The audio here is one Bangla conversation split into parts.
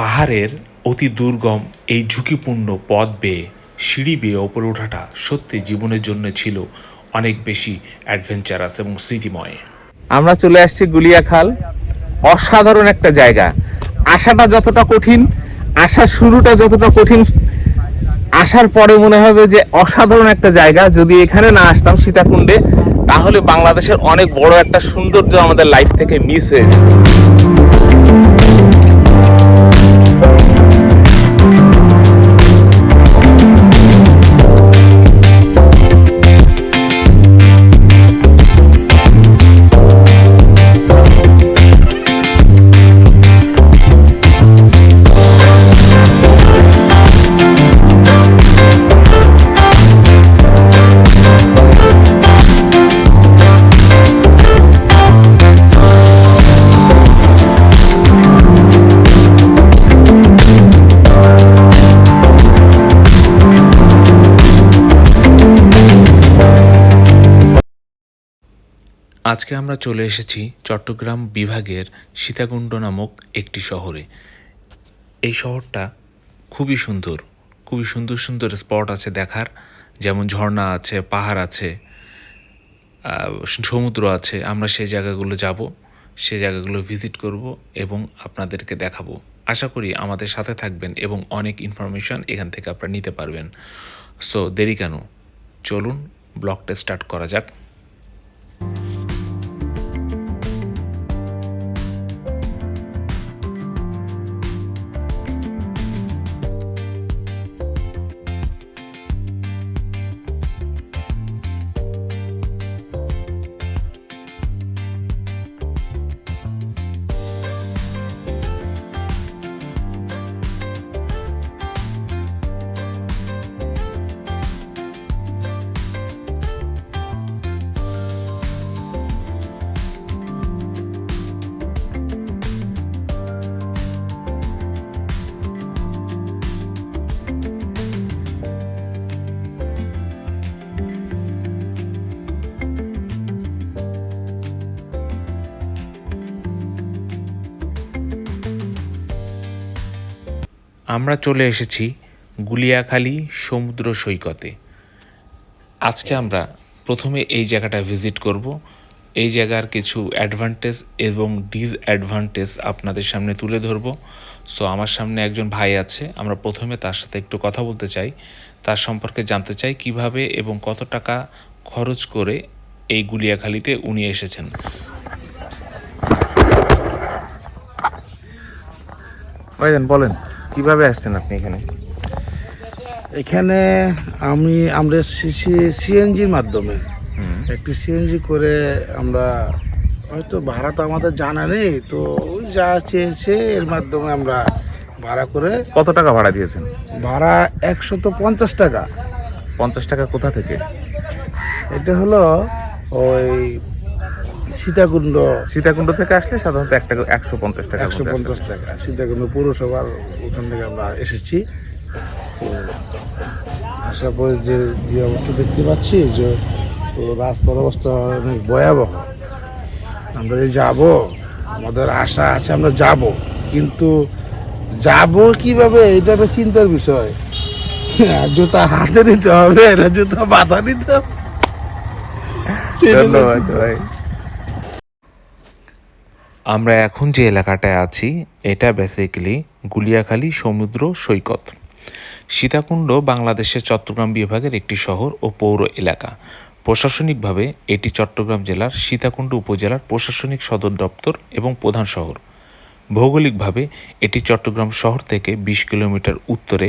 পাহাড়ের অতি দুর্গম এই ঝুঁকিপূর্ণ পথ বেয়ে সিঁড়ি বেয়ে ওপরে ওঠাটা সত্যি জীবনের জন্য ছিল অনেক বেশি অ্যাডভেঞ্চারাস এবং স্মৃতিময়। আমরা চলে আসছি গুলিয়াখাল, অসাধারণ একটা জায়গা। আসাটা যতটা কঠিন, আসার শুরুটা যতটা কঠিন, আসার পরে মনে হবে যে অসাধারণ একটা জায়গা। যদি এখানে না আসতাম সীতাকুণ্ডে, তাহলে বাংলাদেশের অনেক বড় একটা সৌন্দর্য আমাদের লাইফ থেকে মিস হয়ে যেত। আজকে আমরা চলে এসেছি চট্টগ্রাম বিভাগের সীতাকুণ্ড নামক একটি শহরে। এই শহরটা খুবই সুন্দর, খুবই সুন্দর সুন্দর স্পট আছে দেখার, যেমন ঝর্ণা আছে, পাহাড় আছে, সমুদ্র আছে। আমরা সেই জায়গাগুলো যাব, সেই জায়গাগুলো ভিজিট করব এবং আপনাদেরকে দেখাবো। আশা করি আমাদের সাথে থাকবেন এবং অনেক ইনফরমেশন এখান থেকে আপনারা নিতে পারবেন। সো দেরি কেন, চলুন ব্লগটা স্টার্ট করা যাক। আমরা চলে এসেছি গুলিয়াখালী সমুদ্র সৈকতে। আজকে আমরা প্রথমে এই জায়গাটা ভিজিট করব। এই জায়গার কিছু অ্যাডভান্টেজ এবং ডিসঅ্যাডভান্টেজ আপনাদের সামনে তুলে ধরব। সো আমার সামনে একজন ভাই আছে, আমরা প্রথমে তার সাথে একটু কথা বলতে চাই, তার সম্পর্কে জানতে চাই কিভাবে এবং কত টাকা খরচ করে এই গুলিয়াখালীতে উনি এসেছেন। ভাইজান বলেন, কিভাবে আসছেন আপনি এখানে? এখানে আমরা সিএনজির মাধ্যমে একটি সিএনজি করে আমরা, হয়তো ভাড়া তো আমাদের জানা নেই, তো ওই যা চেয়েছে এর মাধ্যমে আমরা ভাড়া করে। কত টাকা ভাড়া দিয়েছেন? ভাড়া 150 টাকা। 50 টাকা কোথা থেকে? এটা হলো ওই সীতাকুণ্ড থেকে আসলে সাধারণত 150 টাকা। 150 টাকা সীতাকুণ্ড পৌরসভার ওখান থেকে আমরা এসেছি। তো আসার পরে যে অবস্থা দেখতে পাচ্ছি, যে তো রাস্তার অবস্থা অনেক ভয়াবহ। আমরা যে যাবো, আমাদের আশা আছে আমরা যাব, কিন্তু যাব কিভাবে এটা একটা চিন্তার বিষয়। জুতা হাতে নিতে হবে না জুতা মাথা নিতে হবে। ধন্যবাদ ভাই। আমরা এখন যে এলাকাটায় আছি এটা বেসিক্যালি গুলিয়াখালী সমুদ্র সৈকত। সীতাকুণ্ড বাংলাদেশের চট্টগ্রাম বিভাগের একটি শহর ও পৌর এলাকা। প্রশাসনিকভাবে এটি চট্টগ্রাম জেলার সীতাকুণ্ড উপজেলার প্রশাসনিক সদর দপ্তর এবং প্রধান শহর। ভৌগোলিকভাবে এটি চট্টগ্রাম শহর থেকে 20 কিলোমিটার উত্তরে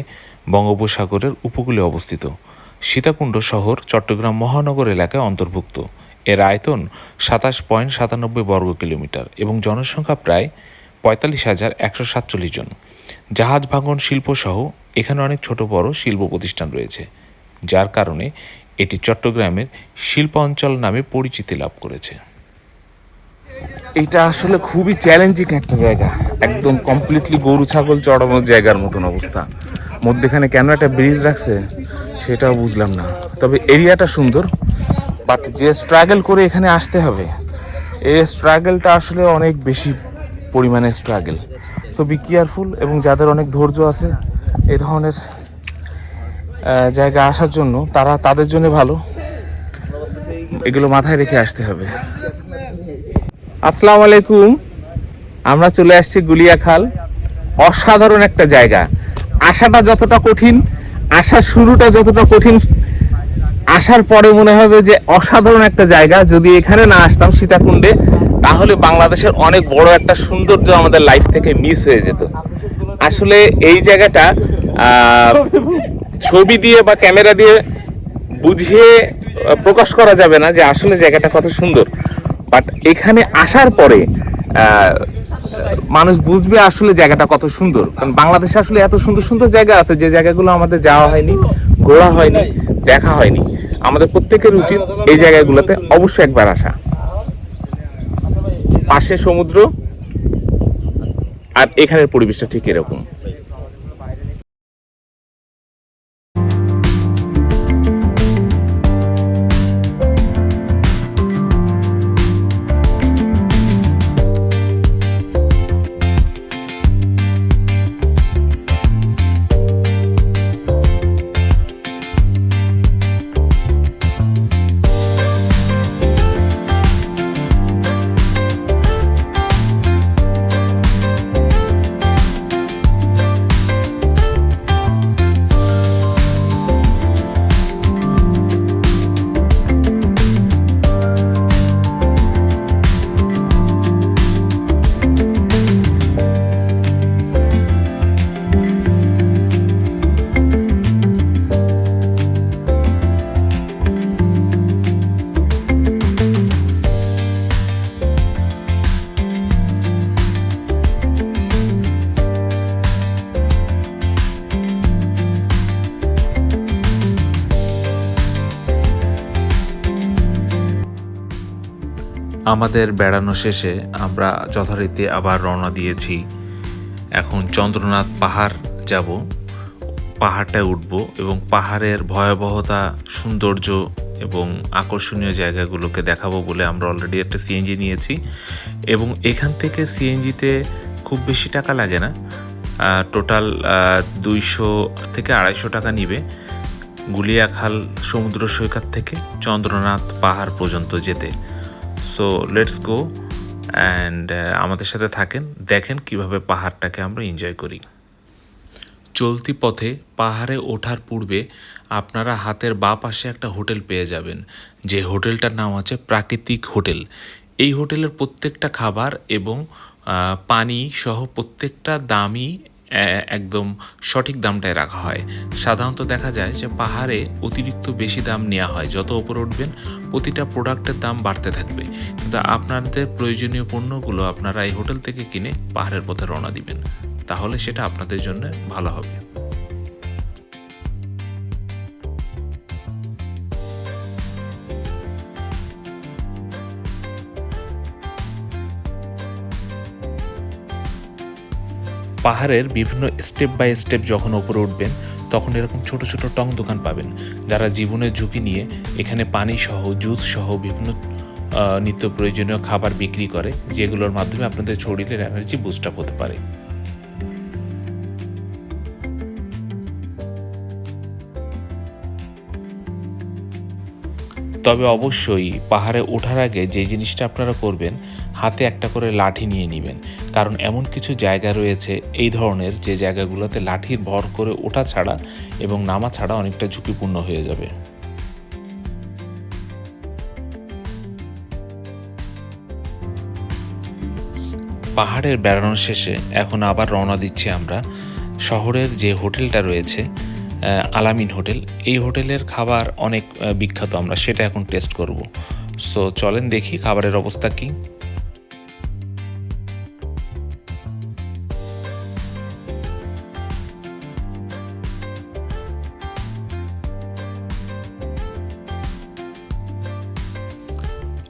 বঙ্গোপসাগরের উপকূলে অবস্থিত। সীতাকুণ্ড শহর চট্টগ্রাম মহানগর এলাকায় অন্তর্ভুক্ত। এর আয়তন 27.97 বর্গ কিলোমিটার এবং জনসংখ্যা প্রায় 45,147 জন। জাহাজ ভাঙন শিল্পসহ এখানে অনেক ছোট বড় শিল্প প্রতিষ্ঠান রয়েছে, যার কারণে এটি চট্টগ্রামের শিল্প অঞ্চল নামে পরিচিতি লাভ করেছে। এটা আসলে খুবই চ্যালেঞ্জিং একটা জায়গা, একদম কমপ্লিটলি গরু ছাগল চড়ানোর জায়গার মতন অবস্থা। মধ্যেখানে কেন একটা ব্রিজ রাখছে সেটাও বুঝলাম না, তবে এরিয়াটা সুন্দর। বাট যে স্ট্রাগল করে এখানে আসতে হবে, এই স্ট্রাগলটা আসলে অনেক বেশি পরিমাণে স্ট্রাগল। সো বি কেয়ারফুল, এবং যাদের অনেক ধৈর্য আছে এই ধরনের জায়গায় আসার জন্য, তাদের জন্য ভালো, এগুলো মাথায় রেখে আসতে হবে। আসসালামু আলাইকুম, আমরা চলে আসছি গুলিয়াখাল। অসাধারণ একটা জায়গা। আসাটা যতটা কঠিন, আসার শুরুটা যতটা কঠিন, আসার পরে মনে হবে যে অসাধারণ একটা জায়গা। যদি এখানে না আসতাম সীতাকুণ্ডে, তাহলে বাংলাদেশের অনেক বড় একটা সৌন্দর্য আমাদের লাইফ থেকে মিস হয়ে যেত। আসলে এই জায়গাটা ছবি দিয়ে বা ক্যামেরা দিয়ে বুঝিয়ে প্রকাশ করা যাবে না যে আসলে জায়গাটা কত সুন্দর। বাট এখানে আসার পরে মানুষ বুঝবে আসলে জায়গাটা কত সুন্দর। কারণ বাংলাদেশে আসলে এত সুন্দর সুন্দর জায়গা আছে যে জায়গাগুলো আমাদের যাওয়া হয়নি, ঘোরা হয়নি, দেখা হয়নি। আমাদের প্রত্যেকের উচিত এই জায়গাগুলোতে অবশ্যই একবার আসা। পাশে সমুদ্র, আর এখানের পরিবেশটা ঠিক এরকম। আমাদের বেড়ানো শেষে আমরা যথারীতি আবার রওনা দিয়েছি। এখন চন্দ্রনাথ পাহাড় যাব, পাহাড়টায় উঠব এবং পাহাড়ের ভয়াবহতা, সৌন্দর্য এবং আকর্ষণীয় জায়গাগুলোকে দেখাবো বলে আমরা অলরেডি একটা সিএনজি নিয়েছি। এবং এখান থেকে সিএনজিতে খুব বেশি টাকা লাগে না, টোটাল 200 থেকে 250 টাকা নিবে গুলিয়াখাল সমুদ্র সৈকত থেকে চন্দ্রনাথ পাহাড় পর্যন্ত যেতে। সো লেটস গো অ্যান্ড আমাদের সাথে থাকেন, দেখেন কিভাবে পাহাড়টাকে আমরা এনজয় করি। চলতি পথে পাহাড়ে ওঠার পূর্বে আপনারা হাতের বাঁ পাশে একটা হোটেল পেয়ে যাবেন, যে হোটেলটার নাম আছে প্রাকৃতিক হোটেল। এই হোটেলের প্রত্যেকটা খাবার এবং পানি সহ প্রত্যেকটা দামই একদম সঠিক দামটায় রাখা হয়। সাধারণত দেখা যায় যে পাহাড়ে অতিরিক্ত বেশি দাম নেওয়া হয়, যত উপরে উঠবেন প্রতিটা প্রোডাক্টের দাম বাড়তে থাকবে। কিন্তু আপনাদের প্রয়োজনীয় পণ্যগুলো আপনারা এই হোটেল থেকে কিনে পাহাড়ের পথে রওনা দিবেন, তাহলে সেটা আপনাদের জন্য ভালো হবে। পাহাড়ের বিভিন্ন স্টেপ বাই স্টেপ যখন ওপরে উঠবেন, তখন এরকম ছোট ছোট টং দোকান পাবেন, যারা জীবনের ঝুঁকি নিয়ে এখানে পানি সহ, জুস সহ বিভিন্ন নিত্য প্রয়োজনীয় খাবার বিক্রি করে, যেগুলোর মাধ্যমে আপনাদের শরীরের এনার্জি বুস্ট আপ হতে পারে। তবে অবশ্যই পাহাড়ে ওঠার আগে যে জিনিসটা আপনারা করবেন, হাতে একটা করে লাঠি নিয়ে নেবেন। কারণ এমন কিছু জায়গা রয়েছে এই ধরনের, যে জায়গাগুলোতে লাঠির ভর করে ওঠা ছাড়া এবং নামা ছাড়া অনেকটা ঝুঁকিপূর্ণ হয়ে যাবে। পাহাড়ের বেড়ানোর শেষে এখন আবার রওনা দিচ্ছি আমরা শহরের যে হোটেলটা রয়েছে, আলামিন হোটেল। এই হোটেলের খাবার অনেক বিখ্যাত, আমরা সেটা এখন টেস্ট করব। সো চলেন দেখি খাবারের অবস্থা কি।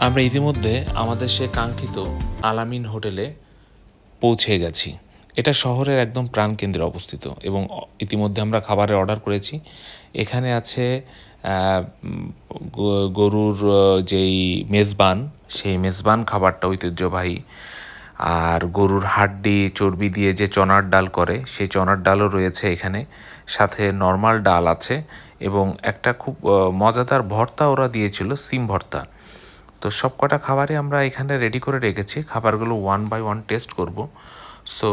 আমরা ইতিমধ্যে আমাদের সে কাঙ্ক্ষিত আলামিন হোটেলে পৌঁছে গেছি। এটা শহরের একদম প্রাণকেন্দ্রে অবস্থিত এবং ইতিমধ্যে আমরা খাবারের অর্ডার করেছি। এখানে আছে গরুর যেই মেজবান, সেই মেজবান খাবারটা ঐতিহ্যবাহী। আর গরুর হাড্ডি চর্বি দিয়ে যে চনার ডাল করে সেই চনার ডালও রয়েছে এখানে, সাথে নর্মাল ডাল আছে এবং একটা খুব মজাদার ভর্তা ওরা দিয়েছিল, সিম ভর্তা। তো সব কটা খাবারই আমরা এখানে রেডি করে রেখেছি, খাবারগুলো 1 বাই 1 টেস্ট করব। সো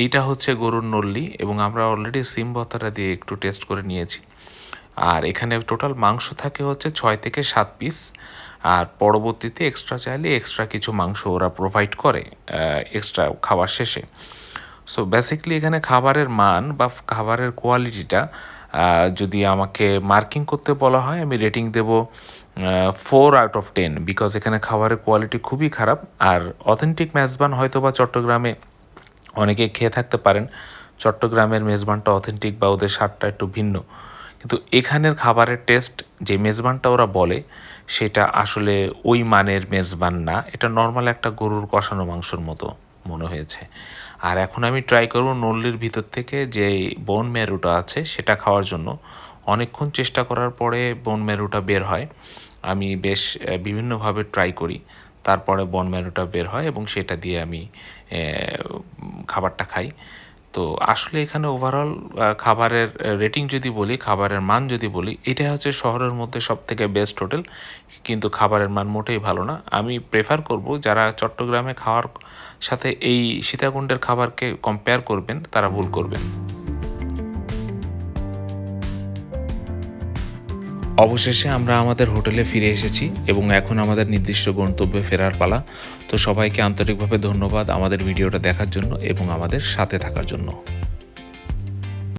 এইটা হচ্ছে গরুর নল্লি এবং আমরা অলরেডি সিম ভর্তাটা দিয়ে একটু টেস্ট করে নিয়েছি। আর এখানে টোটাল মাংস থাকে হচ্ছে 6 থেকে 7 পিস, আর পরবর্তীতে এক্সট্রা চাইলে এক্সট্রা কিছু মাংস ওরা প্রোভাইড করে এক্সট্রা খাবার শেষে। সো বেসিক্যালি এখানে খাবারের মান বা খাবারের কোয়ালিটিটা যদি আমাকে মার্কিং করতে বলা হয়, আমি রেটিং দেব 4 আউট অফ 10, বিকজ এখানে খাবারের কোয়ালিটি খুবই খারাপ। আর অথেন্টিক মেজবান হয়তো বা চট্টগ্রামে অনেকে খেয়ে থাকতে পারেন, চট্টগ্রামের মেজবানটা অথেন্টিক বা ওদের স্বাদটা একটু ভিন্ন, কিন্তু এখানের খাবারের টেস্ট যে মেজবানটা ওরা বলে সেটা আসলে ওই মানের মেজবান না, এটা নর্মাল একটা গরুর কষানো মাংসর মতো মনে হয়েছে। আর এখন আমি ট্রাই করব নল্লির ভিতর থেকে যে বোন মেরুটা আছে সেটা খাওয়ার জন্য। অনেকক্ষণ চেষ্টা করার পরে বোন মেরুটা বের হয়, আমি বেশ বিভিন্নভাবে ট্রাই করি, তারপরে বোন মেরুটা বের হয় এবং সেটা দিয়ে আমি খাবারটা খাই। তো আসলে এখানে ওভারঅল খাবারের রেটিং যদি বলি, খাবারের মান যদি বলি, এটা হচ্ছে শহরের মধ্যে সবথেকে বেস্ট হোটেল, কিন্তু খাবারের মান মোটেই ভালো না। আমি প্রেফার করব যারা চট্টগ্রামে খাওয়ার সাথে এই সীতাকুণ্ডের খাবারকে কম্পেয়ার করবেন তারা ভুল করবেন। অবশেষে আমরা আমাদের হোটেলে ফিরে এসেছি এবং এখন আমাদের নির্দিষ্ট গন্তব্যে ফেরার পালা। তো সবাইকে আন্তরিকভাবে ধন্যবাদ আমাদের ভিডিওটা দেখার জন্য এবং আমাদের সাথে থাকার জন্য।